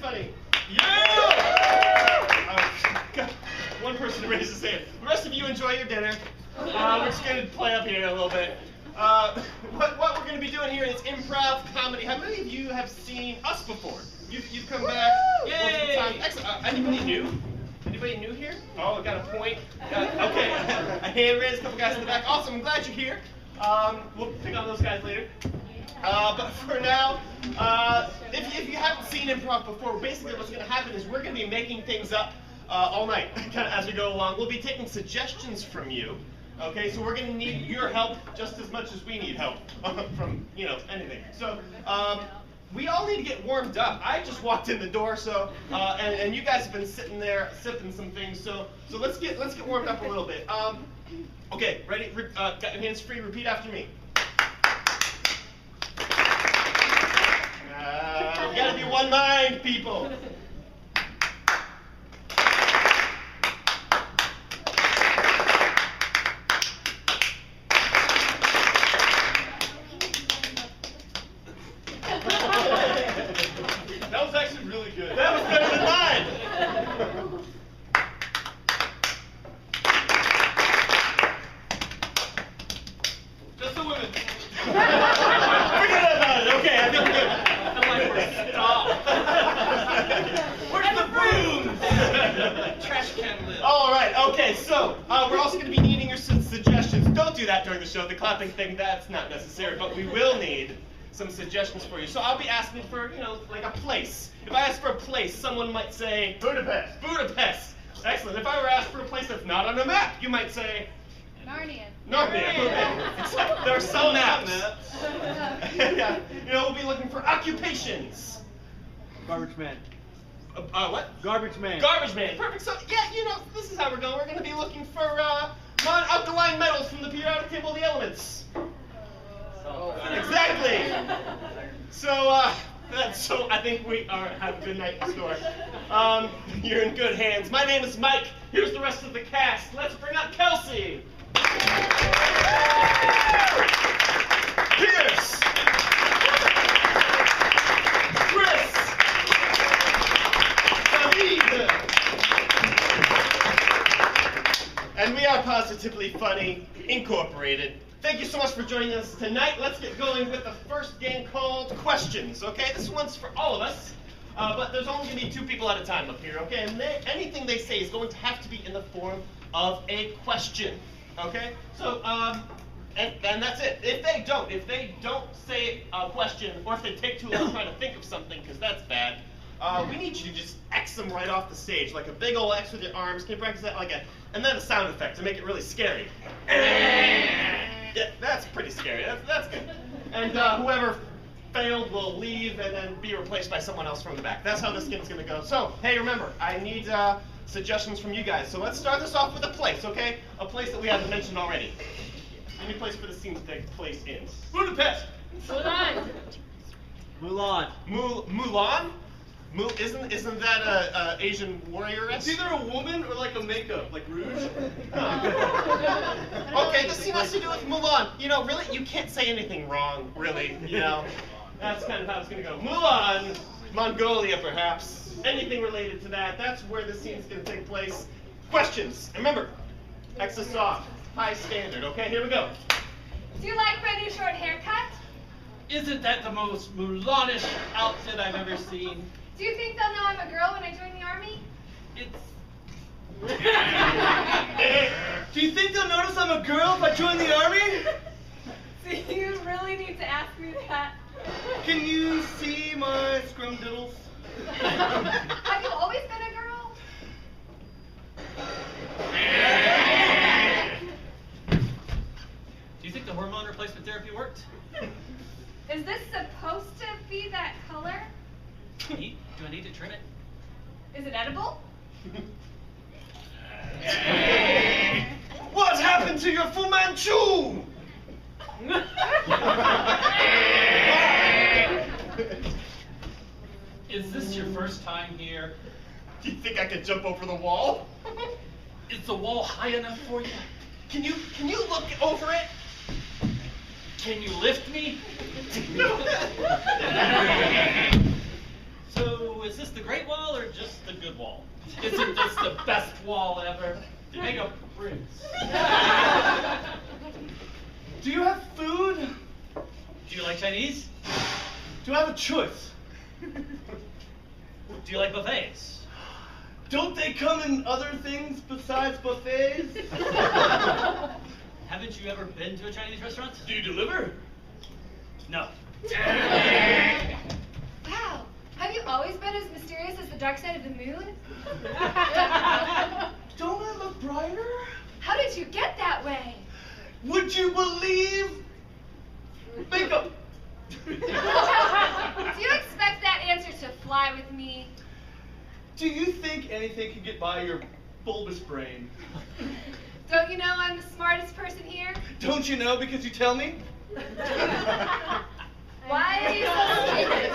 funny. Yeah! One person raised his hand. The rest of you enjoy your dinner. We're just going to play up here a little bit. What we're going to be doing here is improv comedy. How many of you have seen us before? You've come back multiple times. Excellent. Anybody new? Anybody new here? Oh, I got a point. Okay, a hand raised, a couple guys in the back. Awesome, I'm glad you're here. We'll pick on those guys later. But for now, if you haven't seen improv before, basically what's going to happen is we're going to be making things up all night, kind of as we go along. We'll be taking suggestions from you. Okay, so we're going to need your help just as much as we need help from, anything. So, we all need to get warmed up. I just walked in the door, so and you guys have been sitting there sipping some things. So let's get warmed up a little bit. Okay, ready? Got your hands free. Repeat after me. We gotta be one mind, people. That was actually really good. That was better than mine. Just the women. Forget about it. Okay, I feel good. I'm like, stop. Where's the brooms? Trash can lid. All right. Okay. So we're also going to be needing your suggestions. Don't do that during the show. The clapping thing, that's not necessary. But we will need some suggestions for you. So I'll be asking for, like a place. If I ask for a place, someone might say Budapest. Budapest. Excellent. If I were asked for a place that's not on the map, you might say Narnia. Narnia. There are some maps. Yeah. We'll be looking for occupations. Garbage man. What? Garbage man. Garbage man. Perfect. So yeah, this is how we're going. We're going to be looking for non-alkaline metals from the periodic table of the elements. Exactly. So I think we have a good night in store. You're in good hands. My name is Mike. Here's the rest of the cast. Let's bring out Kelsey. Kris. Kris. David. And we are Positively Funny Incorporated. Thank you so much for joining us tonight. Let's get going with the first game called Questions, okay? This one's for all of us, but there's only going to be 2 people at a time up here, okay? And anything they say is going to have to be in the form of a question, okay? So, and that's it. If they don't say a question, or if they take too long trying to think of something, because that's bad, we need you to just X them right off the stage, like a big old X with your arms. Can you practice that? And then a sound effect to make it really scary. Yeah, that's pretty scary. That's good. And whoever failed will leave and then be replaced by someone else from the back. That's how this game's going to go. So, hey, remember, I need suggestions from you guys. So let's start this off with a place, okay? A place that we haven't mentioned already. Any place for the scene to take place in. Budapest. Mulan. Mulan. Mulan? Isn't that a Asian warrior? It's either a woman or like a makeup, like rouge. Okay, this scene has to do with Mulan. Really, you can't say anything wrong, really. That's kind of how it's going to go. Mulan, Mongolia, perhaps. Anything related to that. That's where the scene's going to take place. Questions. And remember, X is off. High standard. Okay, here we go. Do you like my new short haircut? Isn't that the most Mulanish outfit I've ever seen? Do you think they'll know I'm a girl when I join the army? Do you think they'll notice I'm a girl if I join the army? Do you really need to ask me that? Can you see my scrumdiddles? Have you always been a girl? Do you think the hormone replacement therapy worked? Is this supposed to be that color? Do I need to trim it? Is it edible? What happened to your Fu Manchu? Is this your first time here? Do you think I could jump over the wall? Is the wall high enough for you? Can you look over it? Can you lift me? So is this the Great Wall or just the good wall? Isn't this the best wall ever? To make a prince. Do you have food? Do you like Chinese? Do I have a choice? Do you like buffets? Don't they come in other things besides buffets? Haven't you ever been to a Chinese restaurant? Do you deliver? No. Wow. Have you always been as mysterious as the dark side of the moon? Don't I look brighter? How did you get that way? Would you believe makeup? Do you expect that answer to fly with me? Do you think anything can get by your bulbous brain? Don't you know I'm the smartest person here? Don't you know because you tell me? Why are you so stupid?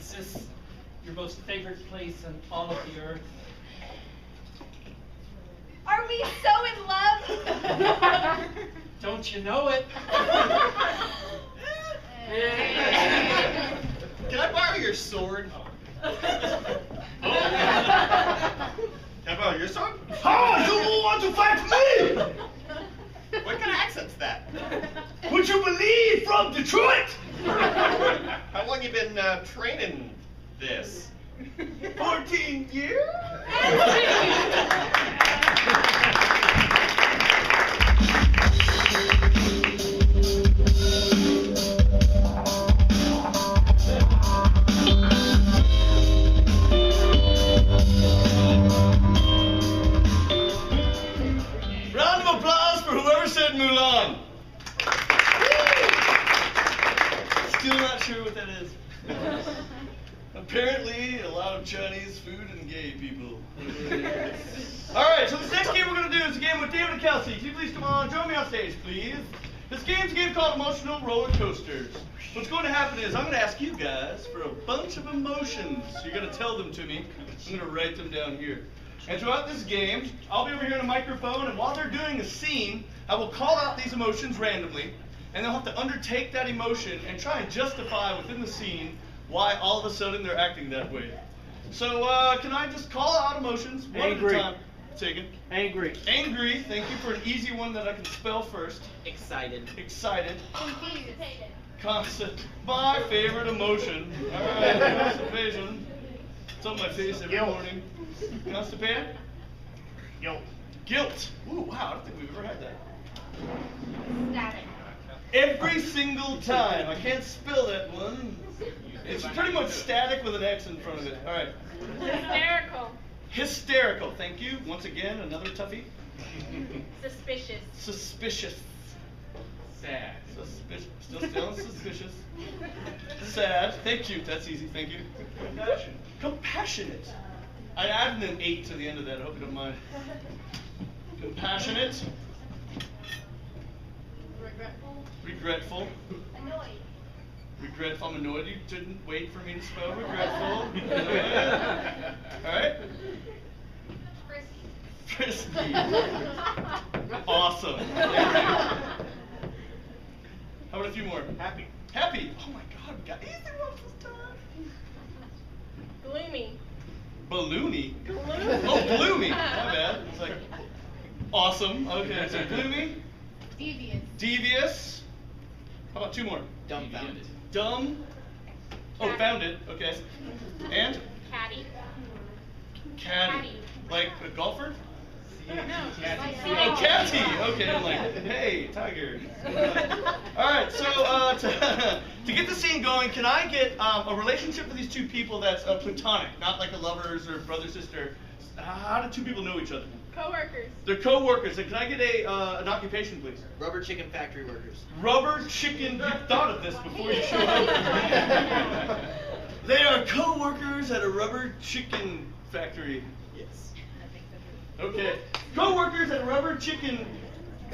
Is this your most favorite place in all of the earth? Are we so in love? Don't you know it? Can I borrow your sword? Can I borrow your sword? Ah, you want to fight me? What kind of accent's that? Would you believe from Detroit? How long you been training this? 14 years? Round of applause for whoever said Mulan. Still not sure what that is. Apparently, a lot of Chinese food and gay people. Alright, so this next game we're going to do is a game with David and Kelsey. Can you please come on, join me on stage, please? This game's a game called Emotional Roller Coasters. What's going to happen is I'm going to ask you guys for a bunch of emotions. You're going to tell them to me. I'm going to write them down here. And throughout this game, I'll be over here on a microphone, and while they're doing a scene, I will call out these emotions randomly, and they'll have to undertake that emotion and try and justify within the scene why all of a sudden they're acting that way. So, can I just call out emotions one Angry. at a time? Take it. Angry. Angry, thank you for an easy one that I can spell first. Excited. Excited. Constipated. My favorite emotion. Alright, constipation. It's on my face every morning. Constipated? Guilt. Guilt. Ooh, wow, I don't think we've ever had that. Static. Every single time. I can't spell that one. It's pretty much static with an X in front of it. Alright. Hysterical. Hysterical, thank you. Once again, another toughie. Suspicious. Suspicious. Sad. Still suspicious. Sad. Thank you. That's easy. Thank you. Compassionate. Compassionate. I added an 8 to the end of that. I hope you don't mind. Compassionate. Regretful. Regretful. Annoyed. Regretful. I'm annoyed you didn't wait for me to spell regretful. Alright. Frisky. Frisky. Awesome. How about a few more? Happy. Happy. Oh my god, we got easy ones this time. Gloomy. Balloony? Oh, gloomy. My bad. It's like, awesome. Okay, so gloomy. Devious. Devious. How about two more? Dumbfounded. Dumb. Oh, found it. Okay. And? Catty. Caddy. Like a golfer? No. Oh, catty. Okay, I'm like, hey, tiger. Alright, so to get the scene going, can I get a relationship with these two people that's platonic, not like a lovers or brother-sister? How do two people know each other? Co-workers. They're co-workers. And can I get an occupation, please? Rubber chicken factory workers. Rubber chicken. You thought of this before you showed up. They are co-workers at a rubber chicken factory. Yes. Okay. Co-workers at a rubber chicken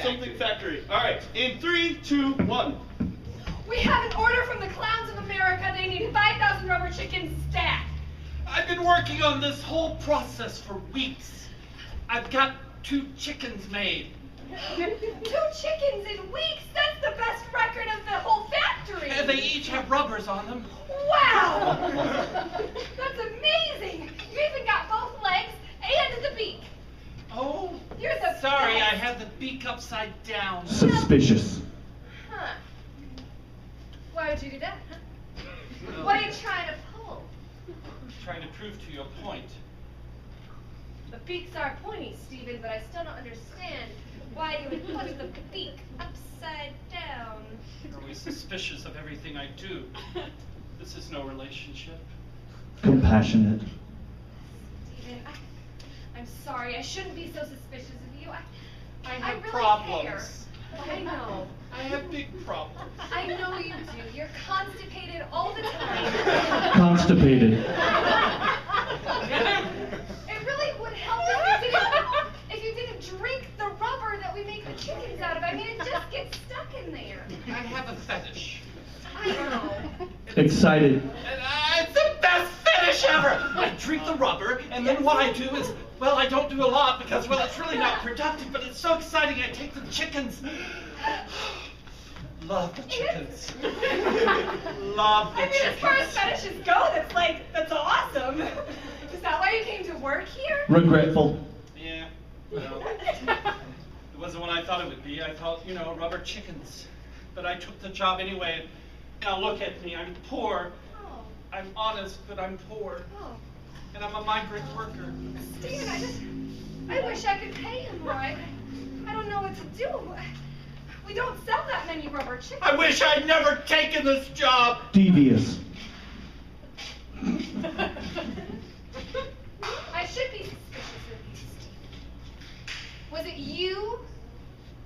something factory. All right. In 3, 2, 1. We have an order from the clowns of America. They need 5,000 rubber chickens stat. I've been working on this whole process for weeks. I've got 2 chickens made. 2 chickens in weeks? That's the best record of the whole factory. And they each have rubbers on them. Wow! That's amazing. You even got both legs and the beak. Oh, You're the sorry, best. I had the beak upside down. Suspicious. Huh. Why would you do that? Huh? What are you trying to pull? Trying to prove to you a point. The beaks are pointy, Stephen, but I still don't understand why you would put the beak upside down. You're always suspicious of everything I do. This is no relationship. Compassionate. Stephen, I'm sorry. I shouldn't be so suspicious of you. I have really problems. care. I know. I have big problems. I know you do. You're constipated all the time. Constipated. It really would help if you didn't drink the rubber that we make the chickens out of. I mean, it just gets stuck in there. I have a fetish. I know. Excited. And it's the best fetish ever! I drink the rubber, and then what I do is, well, I don't do a lot because, well, it's really not productive, but it's so exciting. I take the chickens. Love the chickens. Love the I mean, as chickens. far as fetishes go, that's awesome. Is that why you came to work here? Regretful. Yeah, well, it wasn't what I thought it would be. I thought, rubber chickens. But I took the job anyway. Now look at me, I'm poor. Oh. I'm honest, but I'm poor. Oh. And I'm a migrant worker. Stephen, I wish I could pay you more. I don't know what to do. We don't sell that many rubber chickens. I wish I'd never taken this job. Devious. I should be suspicious of you, Stephen. Was it you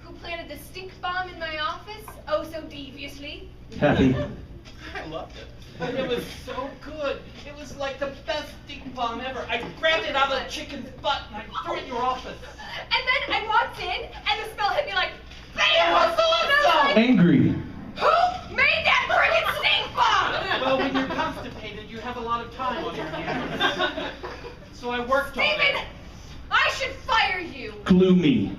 who planted the stink bomb in my office, oh so deviously? Happy. I loved it. It was so good. It was like the best stink bomb ever. I grabbed it out of the chicken's butt and I threw it in your office. And then I walked in and the smell hit me like, bam! It was And I was like, Angry. who made that friggin' stink bomb? Well, when you're constipated, you have a lot of time on your hands. So I worked on Stephen, it. I should fire you. Gloomy.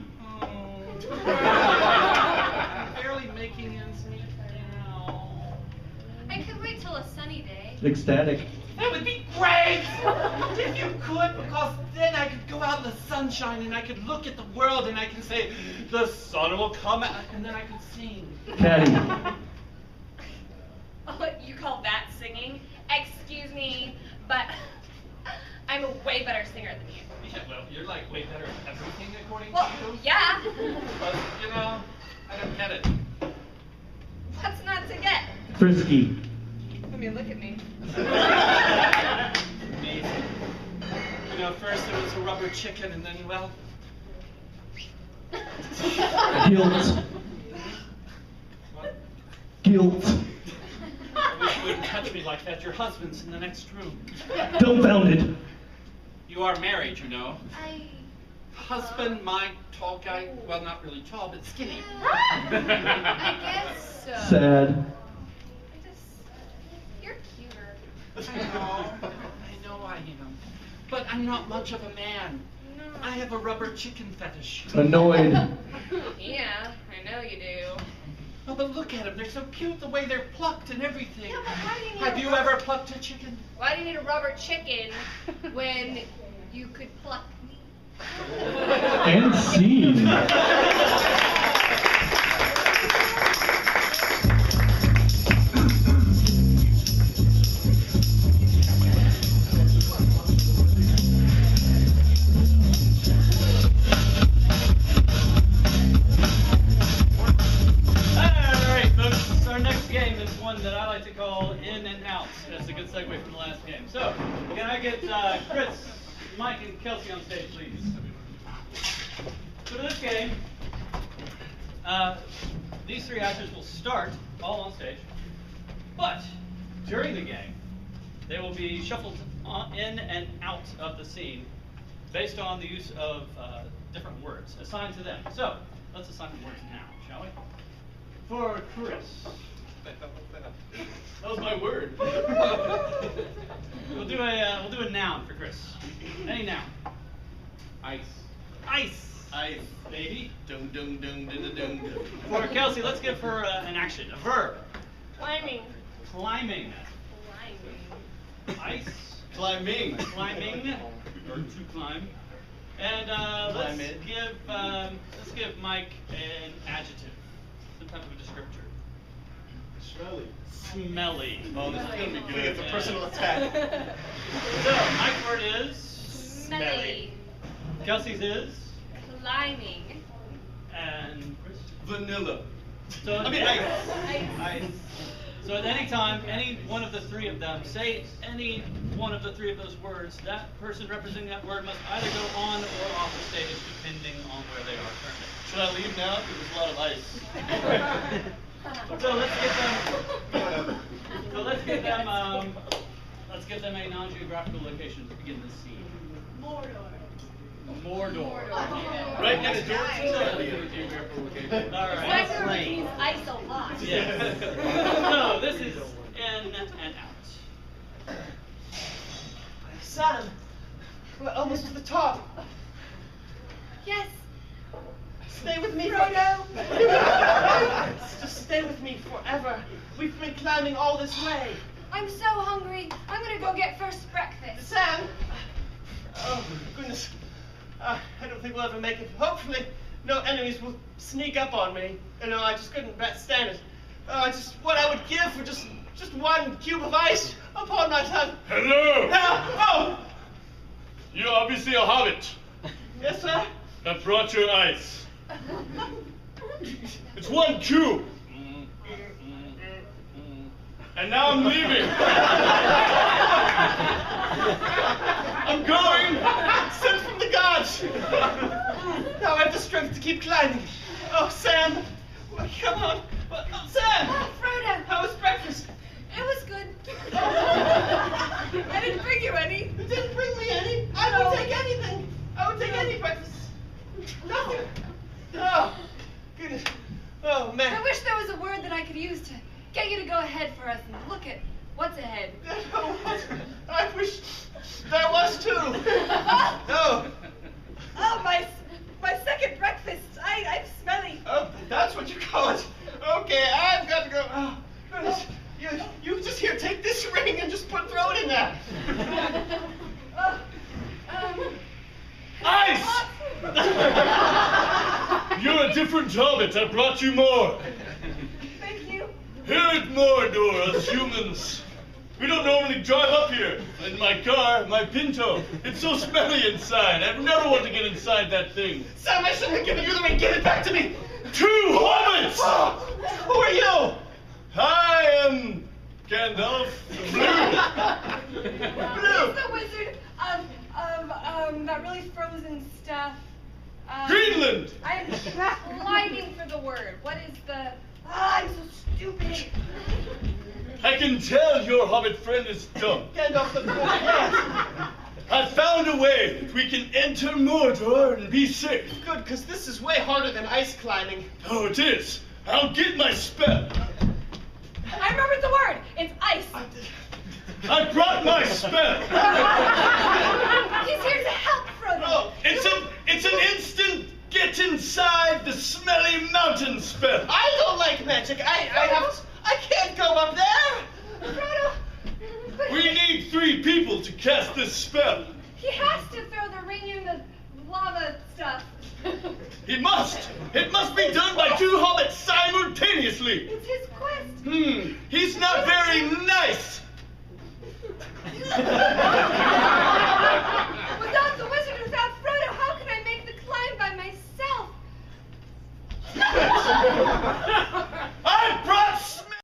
Barely making ends meet now. I could wait till a sunny day. Ecstatic. That would be great if you could, because then I could go out in the sunshine and I could look at the world and I can say, the sun will come out, and then I could sing. Catty. Oh, you call that singing? Excuse me, but I'm a way better singer than you. Yeah, well, you're like way better at everything according Well, to you. yeah. But, I don't get it. What's not to get? Frisky. I mean, look at me. Amazing. First it was a rubber chicken and then, well... Guilt. What? Guilt. I wish you wouldn't touch me like that. Your husband's in the next room. Dumbfounded. You are married, you know. Husband, my tall guy, well, not really tall, but skinny. I guess so. Sad. You're cuter. I know I am. But I'm not much of a man. No. I have a rubber chicken fetish. Annoyed. Yeah, I know you do. Oh, but look at them. They're so cute, the way they're plucked and everything. Yeah, but why do you need Have a you rubber- ever plucked a chicken? Why do you need a rubber chicken when you could pluck me? And scene. Alright, folks, our next game is one that I like to call In and Out. That's a good segue from the last game. So, can I get Kris, Mike, and Kelsey on stage, please? So for this game, these three actors will start all on stage, but during the game, they will be shuffled in and out of the scene based on the use of different words assigned to them. So, let's assign the words now, shall we? For Kris. That was my word. We'll do a noun for Kris. Any noun. Ice. Ice. Ice. Baby. Dung dung dung dung dung dung. For Kelsey, let's give her an action, a verb. Climbing. Climbing. Climbing. Ice. Climbing. Climbing. Or to climb. And Climb it. let's give Mike an adjective, some type of a descriptor. Smelly. Smelly. Oh, this is gonna be I think good. it's a personal attack. So Mike's word is Smelly. Kelsey's is Climbing. and Kris. Vanilla. So I mean, ice. Ice. So at any time, any one of the three of them say any one of the three of those words, that person representing that word must either go on or off the stage depending on where they are currently. Should I leave now? Because there's a lot of ice. So let's give them a non-geographical location to begin this scene. Mordor. Right next door Nice. to the All right. That's where we use ice a lot. Yes. So this is in and out. Sam, we're almost to the top. Yes. Stay with me, Frodo. Just stay with me forever. We've been climbing all this way. I'm so hungry. I'm gonna go get first breakfast. Sam! Oh, goodness. I don't think we'll ever make it. Hopefully, no enemies will sneak up on me. You know, I just couldn't stand it. What I would give for just one cube of ice upon my tongue. Hello! Oh! You're obviously a hobbit. Yes, sir? I brought your ice. It's 1 cube. And now I'm leaving. I'm going. Sent from the gods. Now I have the strength to keep climbing. Oh, Sam. Come on. Oh, Sam! Oh, Frodo. How was breakfast? It was good. I didn't bring you any. You didn't bring me any. I would take anything. I would take any breakfast. Nothing. Oh, goodness. Oh, man. I wish there was a word that I could use to get you to go ahead for us and look at what's ahead. I wish there was too. No. Oh, my second breakfast. I'm smelly. Oh, that's what you call it. Okay, I've got to go. Oh, goodness. You just here, take this ring and just throw it in there. Ice! You're a different hobbit. I brought you more. Thank you. Here at Mordor, us humans, we don't normally drive up here. In my car, my Pinto, it's so smelly inside. I've never wanted to get inside that thing. Sam, I shouldn't have given you the ring. Give it back to me. 2 hobbits! Oh, who are you? I am Gandalf the Blue. He's the wizard of that really frozen stuff. Greenland! I'm climbing for the word. What is the... I'm so stupid. I can tell your hobbit friend is dumb. Gandalf the Blue. Yes. I found a way that we can enter Mordor and be safe. Good, because this is way harder than ice climbing. Oh, it is. I'll get my spell. I remembered the word. It's ice. I brought my spell. He's here to help, Frodo. Oh, It's an instant get inside the smelly mountain spell. I don't like magic. I can't go up there. Frodo. But We need 3 people to cast this spell. he has to throw the ring in the lava stuff. He must. It must be done by 2 hobbits simultaneously. It's his quest. He's not very